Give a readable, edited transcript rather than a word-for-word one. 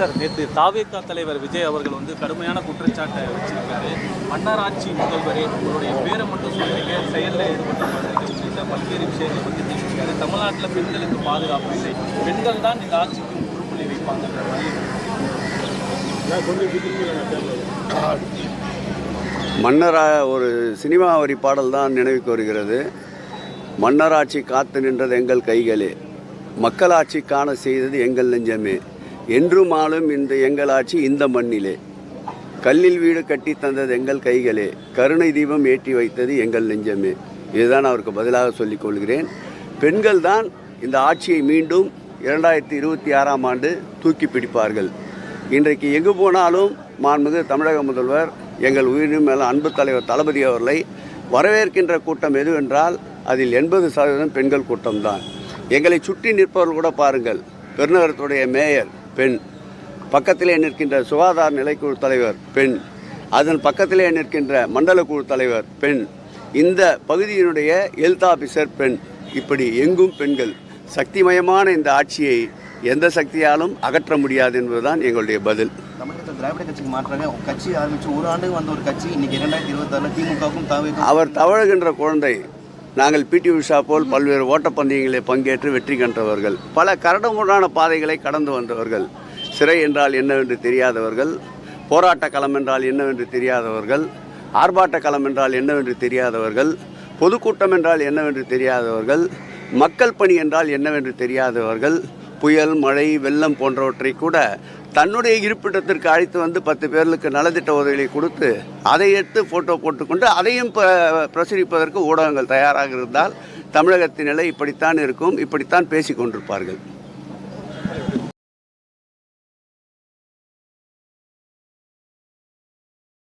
Sir, நேற்று தாவேகா தலைவர் விஜய் அவர்கள் வந்து கடுமையான குற்றச்சாட்டை வச்சிருக்காரு. மன்னராட்சி முதல்வரே உங்களுடைய பேரை மட்டும் சொல்றீங்க, செயலில் ஈடுபட்ட மாட்டீங்க உள்ளிட்ட பல்வேறு விஷயங்களை பற்றி பேசியிருக்காரு. தமிழ்நாட்டில் பெண்களுக்கு பாதுகாப்பு இல்லை, பெண்கள் தான் இந்த ஆட்சிக்கு முற்றுப்புள்ளி வைப்பாங்கன்ற மாதிரி. ஒரு சினிமா வரி பாடல் தான் நினைவுக்கு வருகிறது. மன்னராட்சி காத்து நின்றது எங்கள் கைகளே, மக்களாட்சி காண செய்தது எங்கள் நெஞ்சமே, என்றும் ஆளும் இந்த எங்கள் ஆட்சி இந்த மண்ணிலே, கல்லில் வீடு கட்டி தந்தது எங்கள் கைகளே, கருணை தீபம் ஏற்றி வைத்தது எங்கள் நெஞ்சமே. இதுதான் அவருக்கு பதிலாக சொல்லிக் கொள்கிறேன். பெண்கள் தான் இந்த ஆட்சியை மீண்டும் 2026ஆம் ஆண்டு தூக்கி பிடிப்பார்கள். இன்றைக்கு எங்கு போனாலும் மாண்புமிகு தமிழக முதல்வர் எங்கள் உயிரினும் மேலே அன்பு தலைவர் தளபதி அவர்களை வரவேற்கின்ற கூட்டம் எதுவென்றால் அதில் 80% பெண்கள் கூட்டம்தான். எங்களை சுற்றி நிற்பவர்கள் கூட பாருங்கள். பெருநகரத்துடைய மேயர் பெண், பக்கத்திலே நிற்கின்ற சுகாதார நிலைக்குழு தலைவர் பெண், அதன் பக்கத்திலே நிற்கின்ற மண்டல குழு தலைவர் பெண், இந்த பகுதியினுடைய ஹெல்த் ஆஃபீஸர் பெண், இப்படி எங்கும் பெண்கள். சக்திமயமான இந்த ஆட்சியை எந்த சக்தியாலும் அகற்ற முடியாது என்பதுதான் எங்களுடைய பதில். தமிழகத்தில் திராவிட கட்சிக்கு மாற்றாக கட்சி ஆரம்பித்து ஒரு ஆண்டு வந்த ஒரு கட்சி இன்னைக்கு 2026 திமுகவுக்கும் தாவேக்கும். அவர் தவழுகின்ற குழந்தை. நாங்கள் பிடி உஷா போல் பல்வேறு ஓட்டப்பந்தயங்களில் பங்கேற்று வெற்றி கண்டவர்கள், பல கரடுமுரடான பாதைகளை கடந்து வந்தவர்கள், சிறை என்றால் என்னவென்று தெரியாதவர்கள், போராட்ட களம் என்றால் என்னவென்று தெரியாதவர்கள், ஆர்ப்பாட்ட களம் என்றால் என்னவென்று தெரியாதவர்கள், பொதுக்கூட்டம் என்றால் என்னவென்று தெரியாதவர்கள், மக்கள் பணி என்றால் என்னவென்று தெரியாதவர்கள், புயல் மழை வெள்ளம் போன்றவற்றை கூட தன்னுடைய இருப்பிடத்திற்கு அழைத்து வந்து 10 பேர்களுக்கு நலத்திட்ட உதவிகளை கொடுத்து அதை எடுத்து ஃபோட்டோ போட்டுக்கொண்டு அதையும் பிரசுரிப்பதற்கு ஊடகங்கள் தயாராக இருந்தால் தமிழகத்தின் நிலை இப்படித்தான் இருக்கும், இப்படித்தான் பேசி கொண்டிருப்பார்கள்.